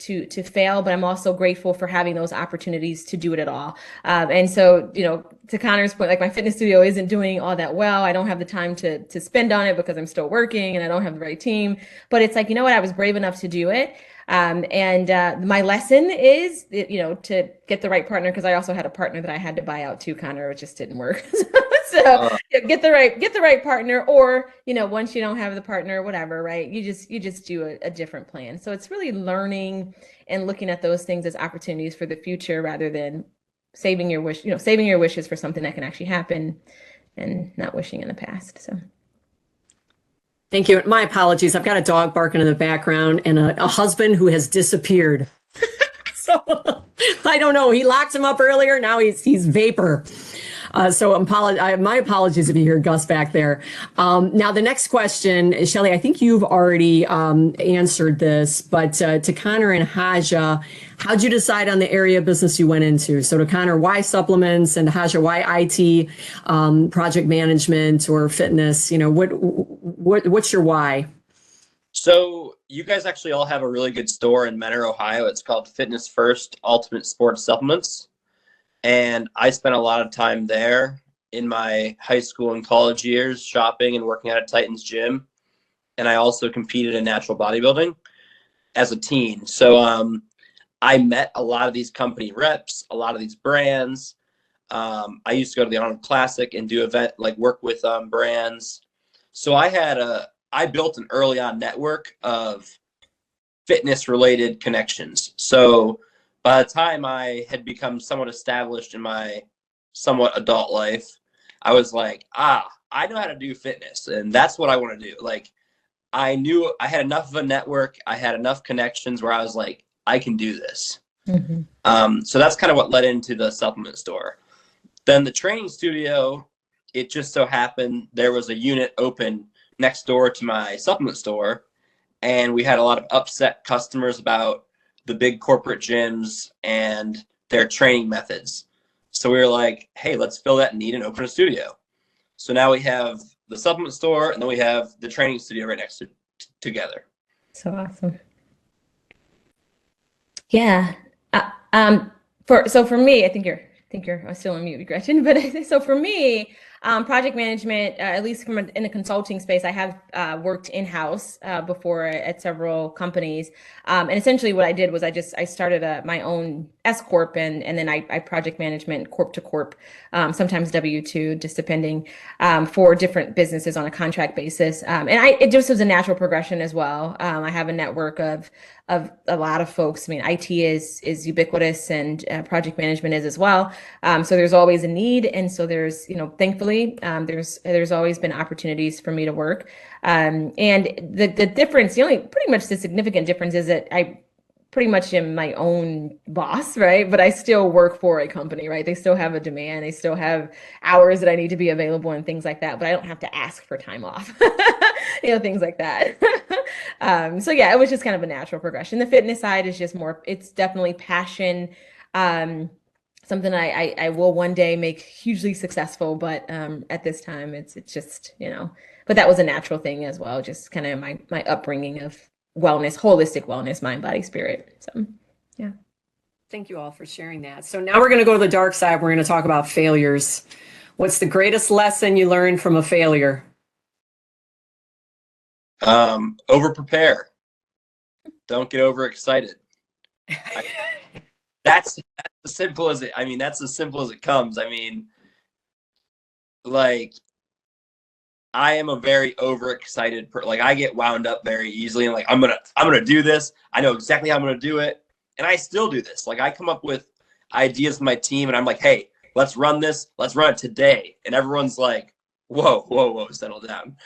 fail, but I'm also grateful for having those opportunities to do it at all. And so, to Connor's point, like my fitness studio isn't doing all that well. I don't have the time to spend on it because I'm still working and I don't have the right team. But it's like, I was brave enough to do it. And my lesson is, to get the right partner, because I also had a partner that I had to buy out too, Connor. It just didn't work. So get the right partner, or once you don't have the partner, whatever, right? You just do a different plan. So it's really learning and looking at those things as opportunities for the future, rather than saving your wishes for something that can actually happen, and not wishing in the past. So. Thank you. My apologies. I've got a dog barking in the background and a husband who has disappeared. So I don't know. He locked him up earlier. Now he's vapor. So my apologies if you hear Gus back there. Now, the next question, Shelley, I think you've already answered this, but to Connor and Haja, how'd you decide on the area of business you went into? So to Connor, why supplements, and Haja, why IT, project management, or fitness? What's your why? So you guys actually all have a really good store in Mentor, Ohio. It's called Fitness First Ultimate Sports Supplements. And I spent a lot of time there in my high school and college years, shopping and working out at Titans Gym. And I also competed in natural bodybuilding as a teen. So I met a lot of these company reps, a lot of these brands. I used to go to the Arnold Classic and do work with brands. So I built an early on network of fitness related connections. So by the time I had become somewhat established in my somewhat adult life, I was like, I know how to do fitness, and that's what I want to do. Like, I knew I had enough of a network. I had enough connections where I was like, I can do this. Mm-hmm. So that's kind of what led into the supplement store. Then the training studio, it just so happened there was a unit open next door to my supplement store, and we had a lot of upset customers about the big corporate gyms and their training methods. So we were like, hey, let's fill that need and open a studio. So now we have the supplement store, and then we have the training studio right next to together. So awesome. Yeah. For me, I think you're still on mute, Gretchen. But so for me, project management, at least in the consulting space, I have worked in-house before at several companies. And essentially what I did was I started my own S Corp, and then I project management corp to corp, sometimes W-2, just depending, for different businesses on a contract basis. And it just was a natural progression as well. I have a network of a lot of folks. I mean, IT is ubiquitous, and project management is as well. So there's always a need. And so there's, thankfully, there's always been opportunities for me to work. And the difference, pretty much the significant difference is that pretty much am my own boss, right? But I still work for a company, right? They still have a demand. They still have hours that I need to be available and things like that. But I don't have to ask for time off, things like that. So yeah, it was just kind of a natural progression. The fitness side is just more, it's definitely passion. Something I will one day make hugely successful, but at this time it's just, but that was a natural thing as well, just kind of my upbringing of wellness, holistic wellness, mind, body, spirit. So yeah. Thank you all for sharing that. So now we're going to go to the dark side. We're going to talk about failures. What's the greatest lesson you learned from a failure? Over prepare. Don't get overexcited. That's as simple as it. I mean, that's as simple as it comes. I mean, like, I am a very overexcited like I get wound up very easily and like I'm gonna do this. I know exactly how I'm gonna do it, and I still do this. Like I come up with ideas with my team, and I'm like, hey, let's run this. Let's run it today, and everyone's like, whoa, settle down.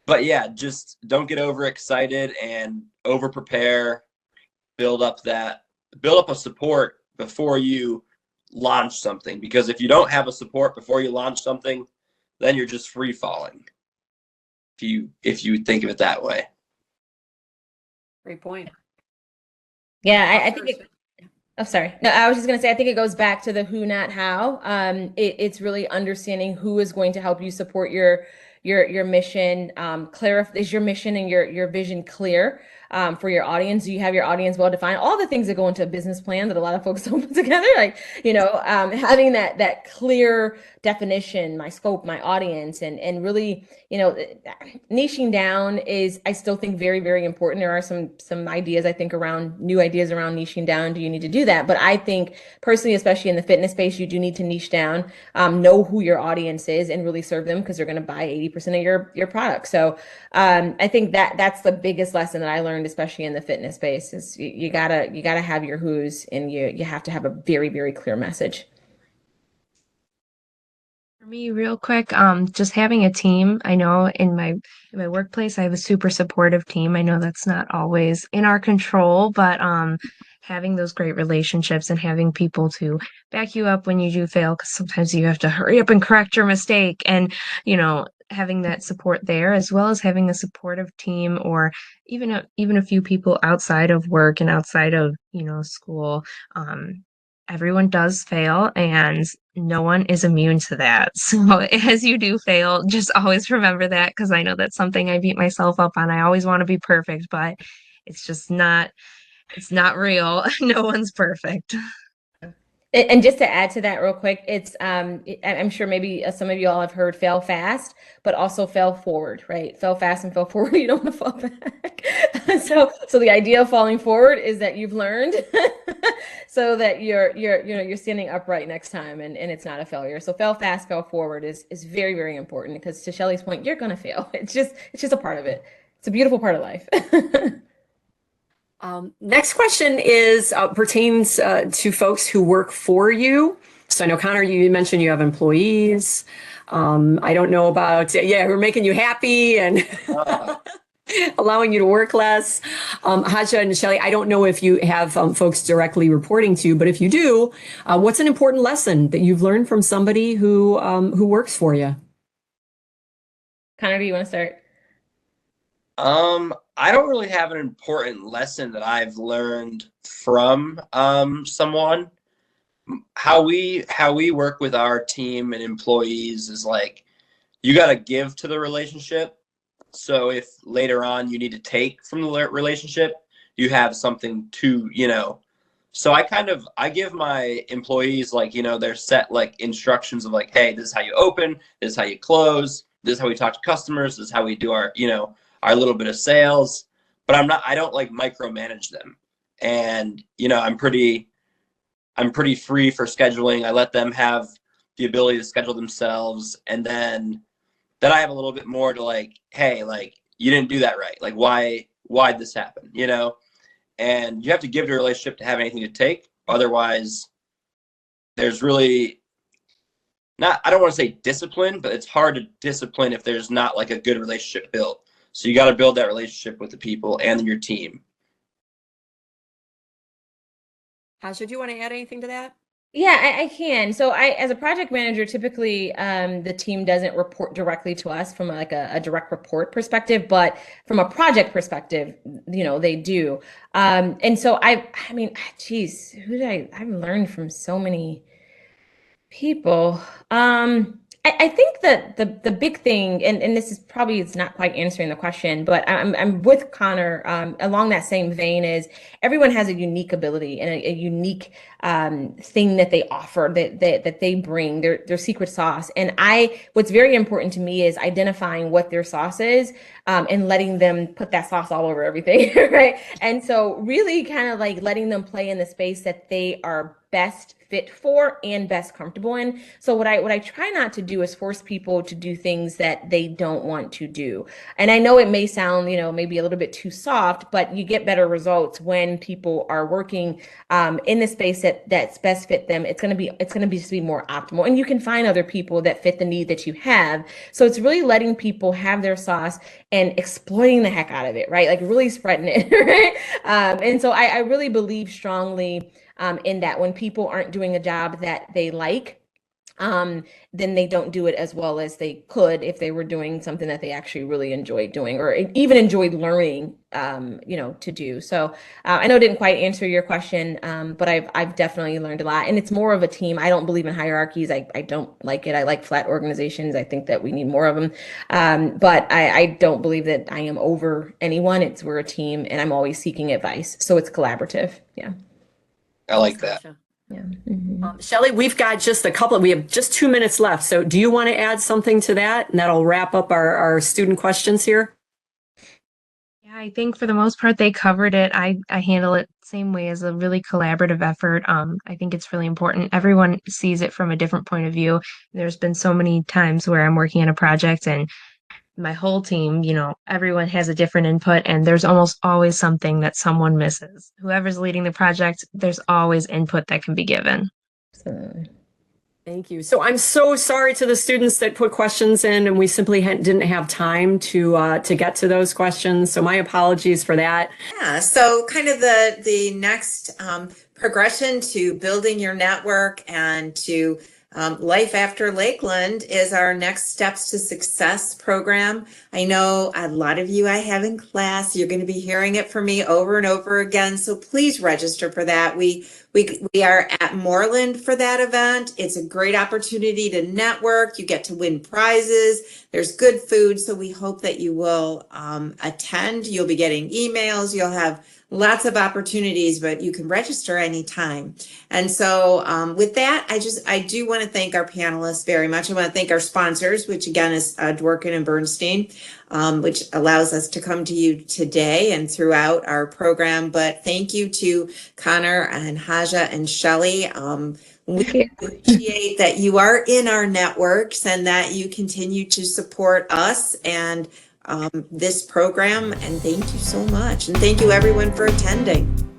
But yeah, just don't get overexcited and over prepare. Build up a support before you launch something, because if you don't have a support before you launch something, then you're just free falling. If you think of it that way. Great point. Yeah, I think sorry. No, I was just going to say, I think it goes back to the who, not how. It's really understanding who is going to help you support your mission. Is your mission and your vision clear for your audience? Do you have your audience well defined? All the things that go into a business plan that a lot of folks don't put together, like, having that clear definition, my scope, my audience, and really, niching down is, I still think, very, very important. There are some ideas, I think, new ideas around niching down. Do you need to do that? But I think personally, especially in the fitness space, you do need to niche down, know who your audience is and really serve them, because they're going to buy 80% of your product. So I think that's the biggest lesson that I learned, especially in the fitness space, is you gotta have your who's, and you have to have a very, very clear message. For me, real quick, just having a team. I know in my workplace, I have a super supportive team. I know that's not always in our control, but having those great relationships and having people to back you up when you do fail, because sometimes you have to hurry up and correct your mistake, and having that support there, as well as having a supportive team, or even a few people outside of work and outside of school. Everyone does fail, and no one is immune to that. So as you do fail, just always remember that, because I know that's something I beat myself up on. I always want to be perfect, but it's just not, it's not real. No one's perfect. And just to add to that real quick, it's I'm sure maybe some of you all have heard fail fast, but also fail forward, right? Fail fast and fail forward. You don't want to fall back. So the idea of falling forward is that you've learned so that you're standing upright next time, and it's not a failure. So fail fast, fail forward is very, very important, because to Shelly's point, you're gonna fail. It's just a part of it. It's a beautiful part of life. Next question pertains to folks who work for you. So I know, Connor, you mentioned you have employees. I don't know about, who are making you happy and allowing you to work less. Haja and Shelly, I don't know if you have folks directly reporting to you, but if you do, what's an important lesson that you've learned from somebody who works for you? Connor, do you want to start? I don't really have an important lesson that I've learned from someone. How we work with our team and employees is like, you got to give to the relationship. So if later on you need to take from the relationship, you have something to, So I give my employees, like, their set like instructions of like, hey, this is how you open, this is how you close, this is how we talk to customers, this is how we do our, our little bit of sales. But I don't like micromanage them. And, I'm pretty free for scheduling. I let them have the ability to schedule themselves. And then I have a little bit more to like, hey, like, you didn't do that right. Like, why'd this happen? And you have to give to a relationship to have anything to take. Otherwise, there's really not, I don't want to say discipline, but it's hard to discipline if there's not like a good relationship built. So you got to build that relationship with the people and your team. Tasha, do you want to add anything to that? Yeah, I can. So as a project manager, typically the team doesn't report directly to us from like a direct report perspective, but from a project perspective, they do. And so I mean, geez, I've learned from so many people. I think that the big thing, and this is probably it's not quite answering the question, but I'm with Connor along that same vein is everyone has a unique ability and a unique thing that they offer that they bring their secret sauce. And what's very important to me is identifying what their sauce is and letting them put that sauce all over everything, right? And so really kind of like letting them play in the space that they are best fit for and best comfortable in. So what I try not to do is force people to do things that they don't want to do. And I know it may sound, maybe a little bit too soft, but you get better results when people are working in the space that's best fit them. It's going to be just be more optimal. And you can find other people that fit the need that you have. So it's really letting people have their sauce and exploiting the heck out of it, right? Like really spreading it, right? And so I really believe strongly in that when people aren't doing a job that they like, then they don't do it as well as they could if they were doing something that they actually really enjoyed doing or even enjoyed learning, to do. So I know I didn't quite answer your question, but I've definitely learned a lot. And it's more of a team. I don't believe in hierarchies. I don't like it. I like flat organizations. I think that we need more of them. But I don't believe that I am over anyone. We're a team and I'm always seeking advice. So it's collaborative. Yeah. I like that. Yeah. Mm-hmm. Shelley, we have just 2 minutes left. So do you want to add something to that? And that'll wrap up our student questions here. Yeah, I think for the most part, they covered it. I handle it same way as a really collaborative effort. I think it's really important. Everyone sees it from a different point of view. There's been so many times where I'm working on a project and my whole team, everyone has a different input and there's almost always something that someone misses. Whoever's leading the project, there's always input that can be given. Absolutely. Thank you. So I'm so sorry to the students that put questions in and we simply didn't have time to get to those questions. So my apologies for that. Yeah, so kind of the next progression to building your network and to Life After Lakeland is our Next Steps to Success program. I know a lot of you I have in class. You're going to be hearing it from me over and over again. So please register for that. We are at Moreland for that event. It's a great opportunity to network. You get to win prizes. There's good food. So we hope that you will attend. You'll be getting emails. You'll have lots of opportunities, but you can register anytime. And so with that, I do want to thank our panelists very much. I want to thank our sponsors, which again is Dworkin and Bernstein, which allows us to come to you today and throughout our program. But thank you to Connor and Haja and Shelley. We appreciate that you are in our networks and that you continue to support us and this program, and thank you so much, and thank you everyone for attending.